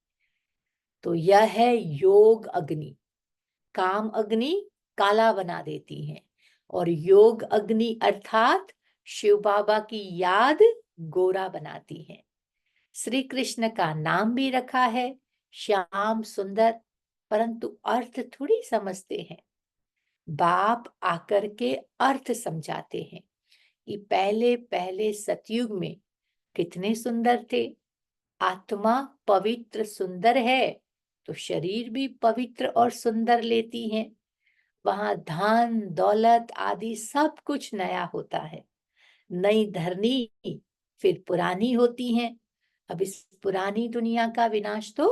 तो यह है योग अग्नि। काम अग्नि काला बना देती है और योग अग्नि अर्थात शिव बाबा की याद गोरा बनाती है। श्री कृष्ण का नाम भी रखा है श्याम सुंदर, परंतु अर्थ थोड़ी समझते हैं। बाप आकर के अर्थ समझाते हैं कि पहले पहले सतयुग में कितने सुंदर थे। आत्मा पवित्र सुंदर है तो शरीर भी पवित्र और सुंदर लेती है। वहां धन दौलत आदि सब कुछ नया होता है। नई धरनी फिर पुरानी होती है। अब इस पुरानी दुनिया का विनाश तो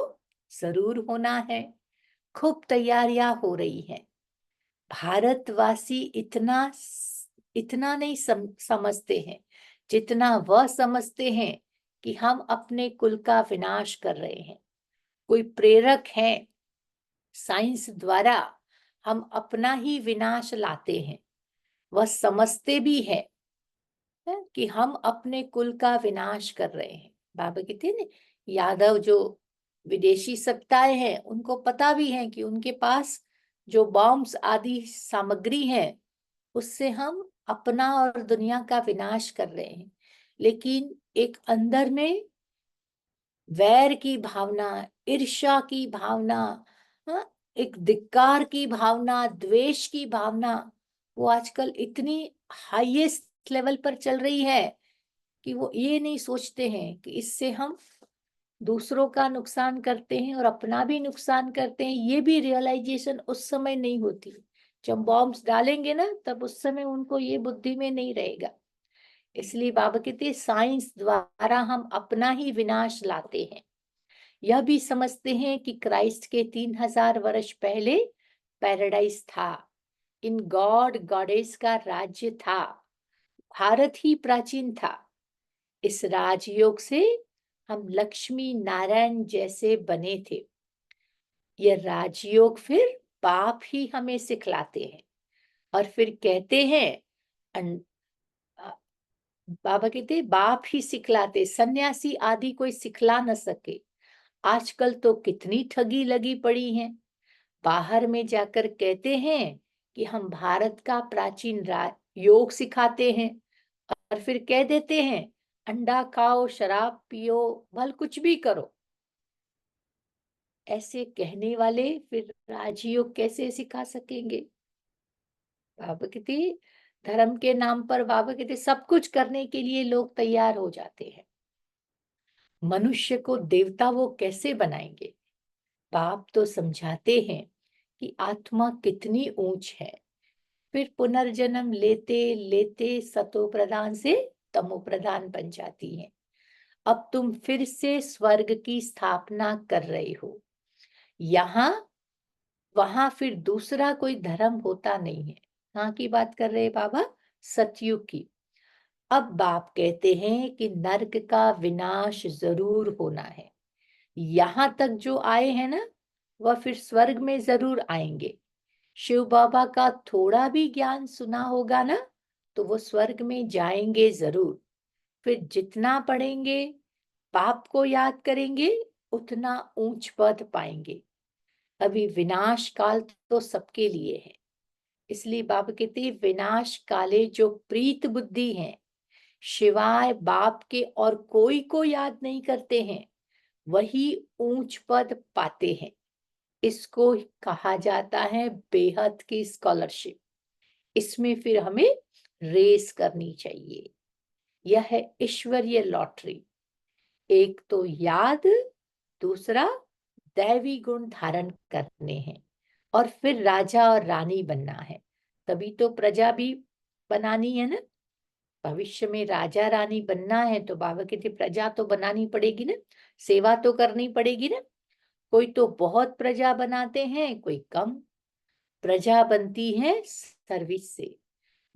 जरूर होना है। खूब तैयारियां हो रही हैं। भारतवासी इतना इतना नहीं समझते हैं जितना वह समझते हैं कि हम अपने कुल का विनाश कर रहे हैं। कोई प्रेरक है, साइंस द्वारा हम अपना ही विनाश लाते हैं। वह समझते भी है कि हम अपने कुल का विनाश कर रहे हैं। बाबा कहते हैं ना, यादव जो विदेशी सत्ताएं हैं उनको पता भी है कि उनके पास जो बॉम्ब्स आदि सामग्री है उससे हम अपना और दुनिया का विनाश कर रहे हैं। लेकिन एक अंदर में वैर की भावना, ईर्ष्या की भावना, हाँ, एक धिक्कार की भावना, द्वेष की भावना, वो आजकल इतनी हाईएस्ट लेवल पर चल रही है कि वो ये नहीं सोचते हैं कि इससे हम दूसरों का नुकसान करते हैं और अपना भी नुकसान करते हैं। ये भी रियलाइजेशन उस समय नहीं होती। जब बॉम्ब्स डालेंगे ना तब उस समय उनको ये बुद्धि में नहीं रहेगा। इसलिए बाबा कहते हैं साइंस द्वारा हम अपना ही विनाश लाते हैं। यह भी समझते हैं कि क्राइस्ट के 3,000 वर्ष पहले पैराडाइज था। इन गॉड गॉडेस का राज्य था। भारत ही प्राचीन था। इस राजयोग से हम लक्ष्मी नारायण जैसे बने थे। यह राजयोग फिर बाप ही हमें सिखलाते हैं और फिर कहते हैं बाबा कहते बाप ही सिखलाते, सन्यासी आदि कोई सिखला न सके। आजकल तो कितनी ठगी लगी पड़ी है। बाहर में जाकर कहते हैं कि हम भारत का प्राचीन योग सिखाते हैं और फिर कह देते हैं अंडा खाओ शराब पियो भल कुछ भी करो। ऐसे कहने वाले फिर राजयोग कैसे सिखा सकेंगे? बाबा कहते धर्म के नाम पर बाबा कहते सब कुछ करने के लिए लोग तैयार हो जाते हैं। मनुष्य को देवता वो कैसे बनाएंगे? बाप तो समझाते हैं कि आत्मा कितनी ऊंच है। फिर पुनर्जन्म लेते लेते सतो प्रधान से तमो प्रधान बन जाती है। अब तुम फिर से स्वर्ग की स्थापना कर रहे हो। यहाँ वहां फिर दूसरा कोई धर्म होता नहीं है। कहाँ की बात कर रहे हैं बाबा? सतयुग की। अब बाप कहते हैं कि नरक का विनाश जरूर होना है। यहां तक जो आए हैं ना, वह फिर स्वर्ग में जरूर आएंगे। शिव बाबा का थोड़ा भी ज्ञान सुना होगा ना, तो वो स्वर्ग में जाएंगे जरूर। फिर जितना पढ़ेंगे, बाप को याद करेंगे, उतना ऊंच पद पाएंगे। अभी विनाश काल तो सबके लिए है। इसलिए बाबा कहते हैं, विनाश काले जो प्रीत बुद्धि हैं, शिवाय बाप के और कोई को याद नहीं करते हैं, वही ऊंच पद पाते हैं। इसको कहा जाता है बेहद की स्कॉलरशिप। इसमें फिर हमें रेस करनी चाहिए। यह है ईश्वरीय लॉटरी। एक तो याद, दूसरा दैवी गुण धारण करने हैं, और फिर राजा और रानी बनना है। तभी तो प्रजा भी बनानी है ना। भविष्य में राजा रानी बनना है तो बाबा कहते प्रजा तो बनानी पड़ेगी ना, सेवा तो करनी पड़ेगी ना। कोई तो बहुत प्रजा बनाते हैं, कोई कम। प्रजा बनती है सर्विस से।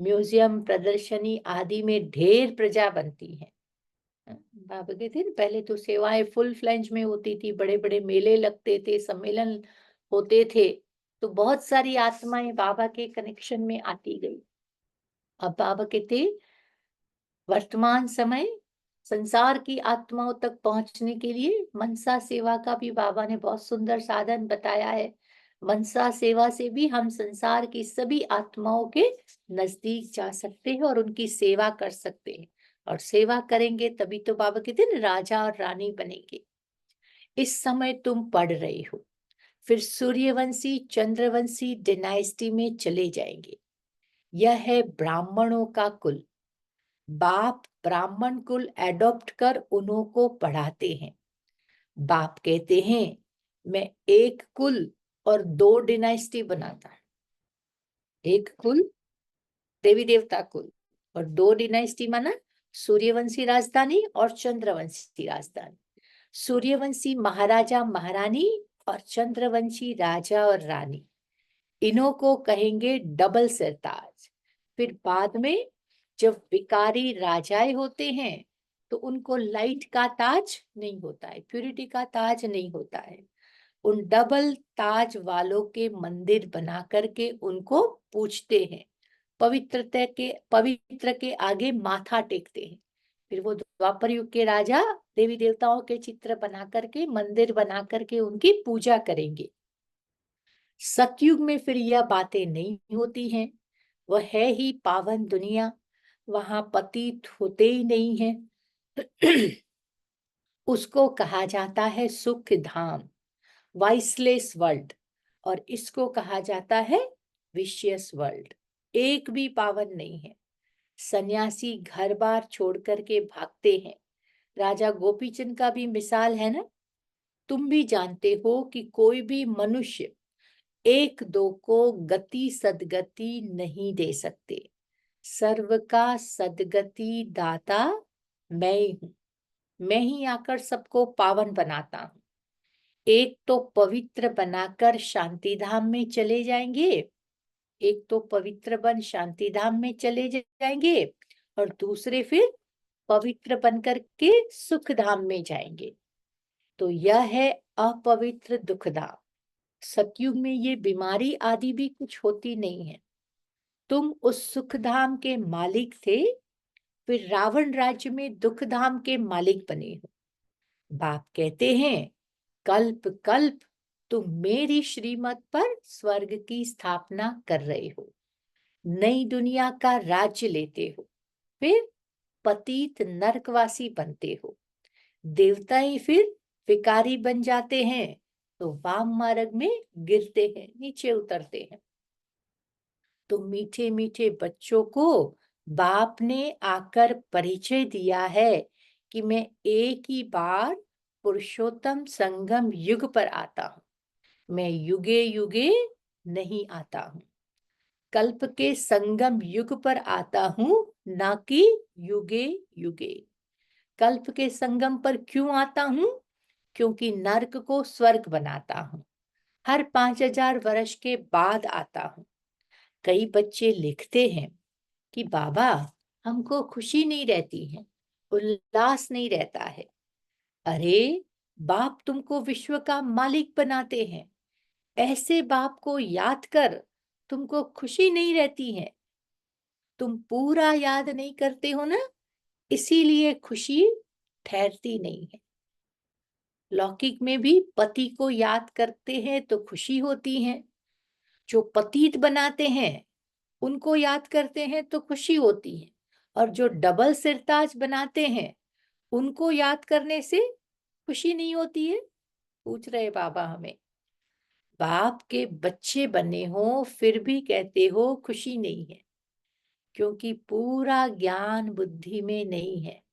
म्यूजियम, प्रदर्शनी आदि में ढेर प्रजा बनती है। बाबा कहते ना, पहले तो सेवाएं फुल फ्लेंज में होती थी, बड़े बड़े मेले लगते थे, सम्मेलन होते थे, तो बहुत सारी आत्माएं बाबा के कनेक्शन में आती गई। अब बाबा कहते वर्तमान समय संसार की आत्माओं तक पहुंचने के लिए मनसा सेवा का भी बाबा ने बहुत सुंदर साधन बताया है। मनसा सेवा से भी हम संसार की सभी आत्माओं के नजदीक जा सकते हैं और उनकी सेवा कर सकते हैं। और सेवा करेंगे तभी तो बाबा कहते हैं ना, राजा और रानी बनेंगे। इस समय तुम पढ़ रहे हो, फिर सूर्यवंशी चंद्रवंशी डिनाइस्टी में चले जाएंगे। यह है ब्राह्मणों का कुल। बाप ब्राह्मण कुल एडॉप्ट कर उन्हों को पढ़ाते हैं। बाप कहते हैं मैं एक कुल और 2 डिनाइस्टी बनाता हूं। एक कुल देवी देवता कुल और 2 डिनाइस्टी माना सूर्यवंशी राजधानी और चंद्रवंशी राजधानी। सूर्यवंशी महाराजा महारानी और चंद्रवंशी राजा और रानी। इन्हों को कहेंगे डबल सरताज। फिर बाद में जब विकारी राजाएं होते हैं तो उनको लाइट का ताज नहीं होता है, प्यूरिटी का ताज नहीं होता है। उन डबल ताज वालों के मंदिर बना करके उनको पूजते हैं, पवित्र के आगे माथा टेकते हैं। फिर वो द्वापर युग के राजा देवी देवताओं के चित्र बना करके, मंदिर बना करके उनकी पूजा करेंगे। सतयुग में फिर यह बातें नहीं होती हैं। वह है ही पावन दुनिया, वहां पतित होते ही नहीं है। उसको कहा जाता है सुख धाम, वाइसलेस वर्ल्ड, और इसको कहा जाता है विशियस वर्ल्ड। एक भी पावन नहीं है। सन्यासी घर बार छोड़ करके भागते हैं। राजा गोपीचंद का भी मिसाल है ना। तुम भी जानते हो कि कोई भी मनुष्य एक दो को गति सदगति नहीं दे सकते। सर्व का सदगति दाता मैं ही हूं। मैं ही आकर सबको पावन बनाता हूं। एक तो पवित्र बनाकर शांति धाम में चले जाएंगे, एक तो पवित्र बन शांति धाम में चले जाएंगे, और दूसरे फिर पवित्र बनकर के सुख धाम में जाएंगे। तो यह है अपवित्र दुख धाम। सतयुग में ये बीमारी आदि भी कुछ होती नहीं है। तुम उस सुख धाम के मालिक थे, फिर रावण राज्य में दुख धाम के मालिक बने हो। बाप कहते हैं कल्प कल्प तुम मेरी श्रीमत पर स्वर्ग की स्थापना कर रहे हो, नई दुनिया का राज्य लेते हो, फिर पतित नरकवासी बनते हो। देवता ही फिर विकारी बन जाते हैं तो वाम मार्ग में गिरते हैं, नीचे उतरते हैं। तो मीठे मीठे बच्चों को बाप ने आकर परिचय दिया है कि मैं एक ही बार पुरुषोत्तम संगम युग पर आता हूं, मैं युगे युगे नहीं आता हूं। कल्प के संगम युग पर आता हूं, ना कि युगे युगे। कल्प के संगम पर क्यों आता हूँ? क्योंकि नर्क को स्वर्ग बनाता हूँ। हर 5000 वर्ष के बाद आता हूँ। कई बच्चे लिखते हैं कि बाबा, हमको खुशी नहीं रहती है, उल्लास नहीं रहता है। अरे, बाप तुमको विश्व का मालिक बनाते हैं। ऐसे बाप को याद कर तुमको खुशी नहीं रहती है। तुम पूरा याद नहीं करते हो ना, इसीलिए खुशी ठहरती नहीं है। लौकिक में भी पति को याद करते हैं तो खुशी होती है। जो पतित बनाते हैं उनको याद करते हैं तो खुशी होती है, और जो डबल सिरताज बनाते हैं उनको याद करने से खुशी नहीं होती है। पूछ रहे बाबा हमें, बाप के बच्चे बने हो फिर भी कहते हो खुशी नहीं है, क्योंकि पूरा ज्ञान बुद्धि में नहीं है।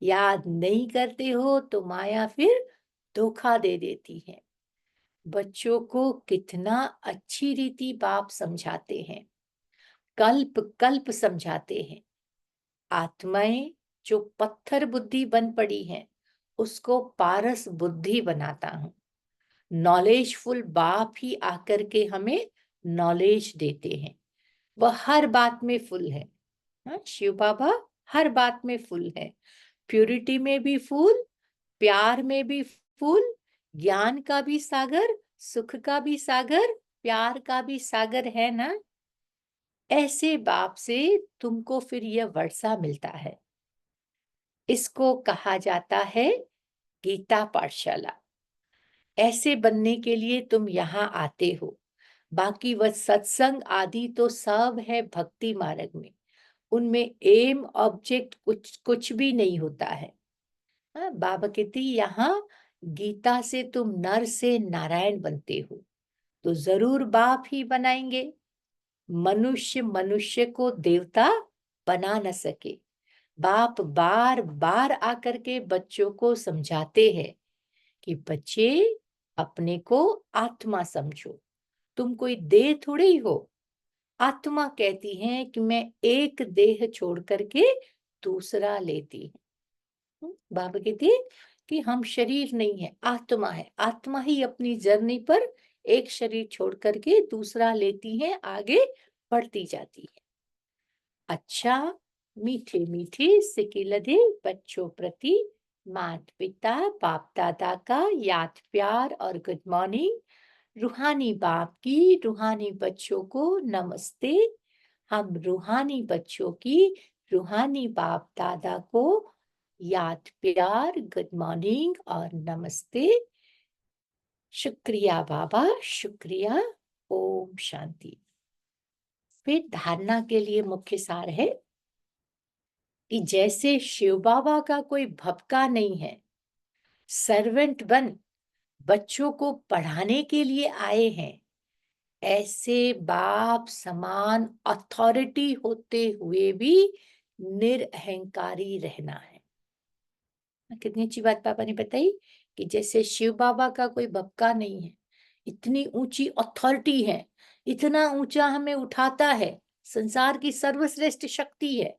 याद नहीं करते हो तो माया फिर धोखा दे देती है। बच्चों को कितना अच्छी रीति बाप समझाते हैं, कल्प कल्प समझाते हैं। आत्माएं जो पत्थर बुद्धि बन पड़ी हैं, उसको पारस बुद्धि बनाता हूं। नॉलेजफुल बाप ही आकर के हमें नॉलेज देते हैं। वह हर बात में फुल है। हाँ, शिव बाबा हर बात में फुल है। प्यूरिटी में भी फुल, प्यार में भी फुल, ज्ञान का भी सागर, सुख का भी सागर, प्यार का भी सागर है ना। ऐसे बाप से तुमको फिर यह वर्षा मिलता है। इसको कहा जाता है गीता पाठशाला। ऐसे बनने के लिए तुम यहाँ आते हो। बाकी वह सत्संग आदि तो सब है भक्ति मार्ग में। उनमें एम ऑब्जेक्ट कुछ कुछ भी नहीं होता है। हाँ, बाबा कहती यहाँ गीता से तुम नर से नारायण बनते हो, तो जरूर बाप ही बनाएंगे। मनुष्य मनुष्य को देवता बना न सके। बाप बार बार आकर के बच्चों को समझाते हैं कि बच्चे, अपने को आत्मा समझो। तुम कोई देह थोड़े ही हो। आत्मा कहती है कि मैं एक देह छोड़ करके दूसरा लेती हूँ। बाबा कहती है कि हम शरीर नहीं है, आत्मा है। आत्मा ही अपनी जर्नी पर एक शरीर छोड़ करके दूसरा लेती है, आगे बढ़ती जाती है। अच्छा, मीठे मीठे सिकिलधे बच्चों प्रति माता पिता बाप दादा का याद प्यार और गुड मॉर्निंग। रूहानी बाप की रूहानी बच्चों को नमस्ते। हम रूहानी बच्चों की रूहानी बाप दादा को याद प्यार, गुड मॉर्निंग और नमस्ते। शुक्रिया बाबा, शुक्रिया। ओम शांति। फिर धारणा के लिए मुख्य सार है कि जैसे शिव बाबा का कोई भपका नहीं है, सर्वेंट बन बच्चों को पढ़ाने के लिए आए हैं, ऐसे बाप समान अथॉरिटी होते हुए भी निरअहंकारी रहना है। कितनी अच्छी बात पापा ने बताई कि जैसे शिव बाबा का कोई भपका नहीं है, इतनी ऊंची अथॉरिटी है, इतना ऊंचा हमें उठाता है, संसार की सर्वश्रेष्ठ शक्ति है,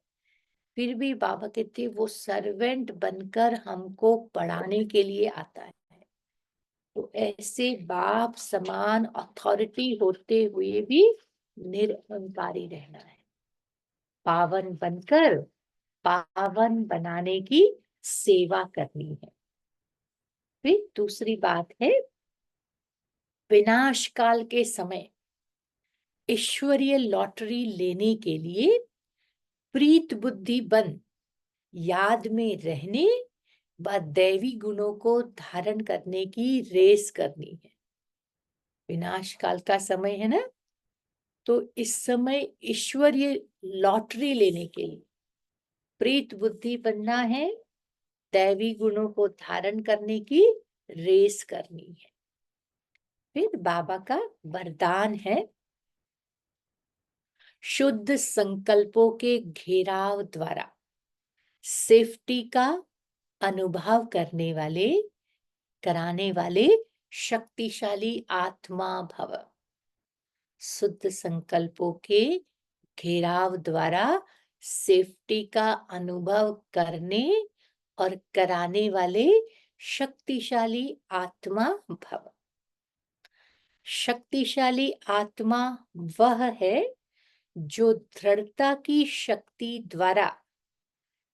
फिर भी बाबा कहते वो सर्वेंट बनकर हमको पढ़ाने के लिए आता है। तो ऐसे बाप समान अथॉरिटी होते हुए भी निरअहंकारी रहना है। पावन बनकर पावन बनाने की सेवा करनी है। फिर दूसरी बात है, विनाश काल के समय ईश्वरीय लॉटरी लेने के लिए प्रीत बुद्धि बन याद में रहने व दैवी गुणों को धारण करने की रेस करनी है। विनाश काल का समय है ना, तो इस समय ईश्वरीय लॉटरी लेने के लिए प्रीत बुद्धि बनना है, दैवी गुणों को धारण करने की रेस करनी है। फिर बाबा का वरदान है, शुद्ध संकल्पों के घेराव द्वारा सेफ्टी का अनुभव कराने वाले शक्तिशाली आत्मा भव। शुद्ध संकल्पों के घेराव द्वारा सेफ्टी का अनुभव करने और कराने वाले शक्तिशाली आत्मा भव। शक्तिशाली आत्मा वह है जो दृढ़ता की शक्ति द्वारा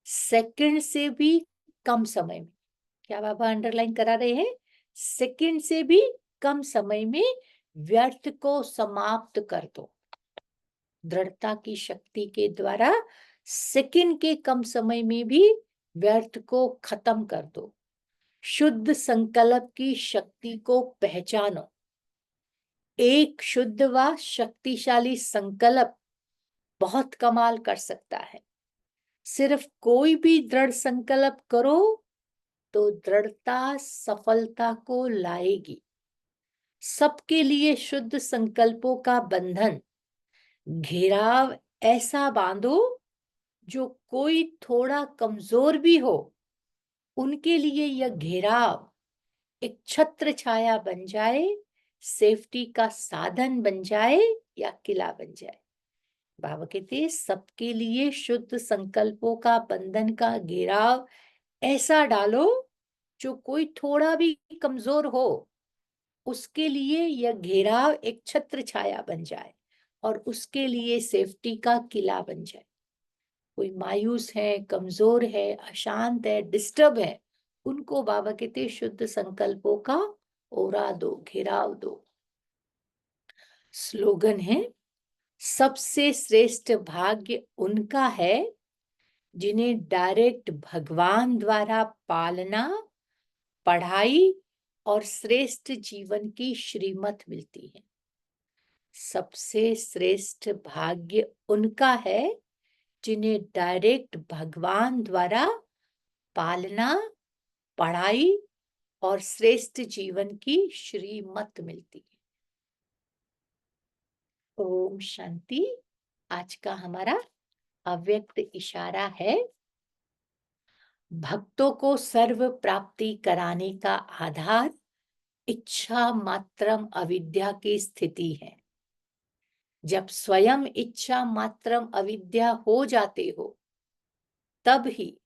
सेकंड से भी कम समय में, क्या बाबा अंडरलाइन करा रहे हैं, सेकंड से भी कम समय में व्यर्थ को समाप्त कर दो। दृढ़ता की शक्ति के द्वारा सेकंड के कम समय में भी व्यर्थ को खत्म कर दो। शुद्ध संकल्प की शक्ति को पहचानो। एक शुद्ध व शक्तिशाली संकल्प बहुत कमाल कर सकता है। सिर्फ कोई भी दृढ़ संकल्प करो तो दृढ़ता सफलता को लाएगी। सबके लिए शुद्ध संकल्पों का बंधन, घेराव ऐसा बांधो जो कोई थोड़ा कमजोर भी हो, उनके लिए यह घेराव एक छत्र छाया बन जाए, सेफ्टी का साधन बन जाए या किला बन जाए। बाबा कहते हैं सबके लिए शुद्ध संकल्पों का बंधन का घेराव ऐसा डालो जो कोई थोड़ा भी कमजोर हो, उसके लिए यह घेराव एक छत्र छाया बन जाए और उसके लिए सेफ्टी का किला बन जाए। कोई मायूस है, कमजोर है, अशांत है, डिस्टर्ब है, उनको बाबा कहते हैं शुद्ध संकल्पों का ओरा दो, घेराव दो। स्लोगन है, सबसे श्रेष्ठ भाग्य उनका है जिन्हें डायरेक्ट भगवान द्वारा पालना, पढ़ाई और श्रेष्ठ जीवन की श्रीमत मिलती है। सबसे श्रेष्ठ भाग्य उनका है जिन्हें डायरेक्ट भगवान द्वारा पालना, पढ़ाई और श्रेष्ठ जीवन की श्रीमत मिलती है। ओम शांति। आज का हमारा अव्यक्त इशारा है, भक्तों को सर्व प्राप्ति कराने का आधार इच्छा मात्रम अविद्या की स्थिति है। जब स्वयं इच्छा मात्रम अविद्या हो जाते हो, तब ही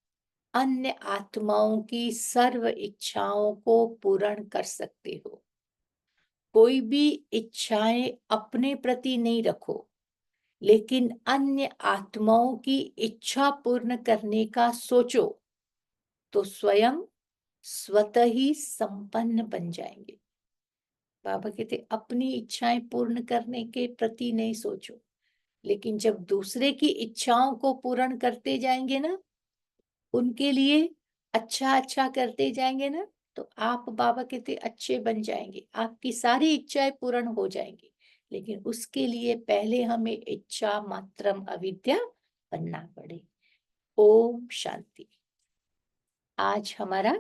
अन्य आत्माओं की सर्व इच्छाओं को पूर्ण कर सकते हो। कोई भी इच्छाएं अपने प्रति नहीं रखो, लेकिन अन्य आत्माओं की इच्छा पूर्ण करने का सोचो तो स्वयं स्वतः ही संपन्न बन जाएंगे। बाबा कहते अपनी इच्छाएं पूर्ण करने के प्रति नहीं सोचो, लेकिन जब दूसरे की इच्छाओं को पूर्ण करते जाएंगे ना, उनके लिए अच्छा अच्छा करते जाएंगे ना, तो आप बाबा कहते अच्छे बन जाएंगे, आपकी सारी इच्छाएं पूर्ण हो जाएंगी। लेकिन उसके लिए पहले हमें इच्छा मात्रम अविद्या बनना पड़े। ओम शांति। आज हमारा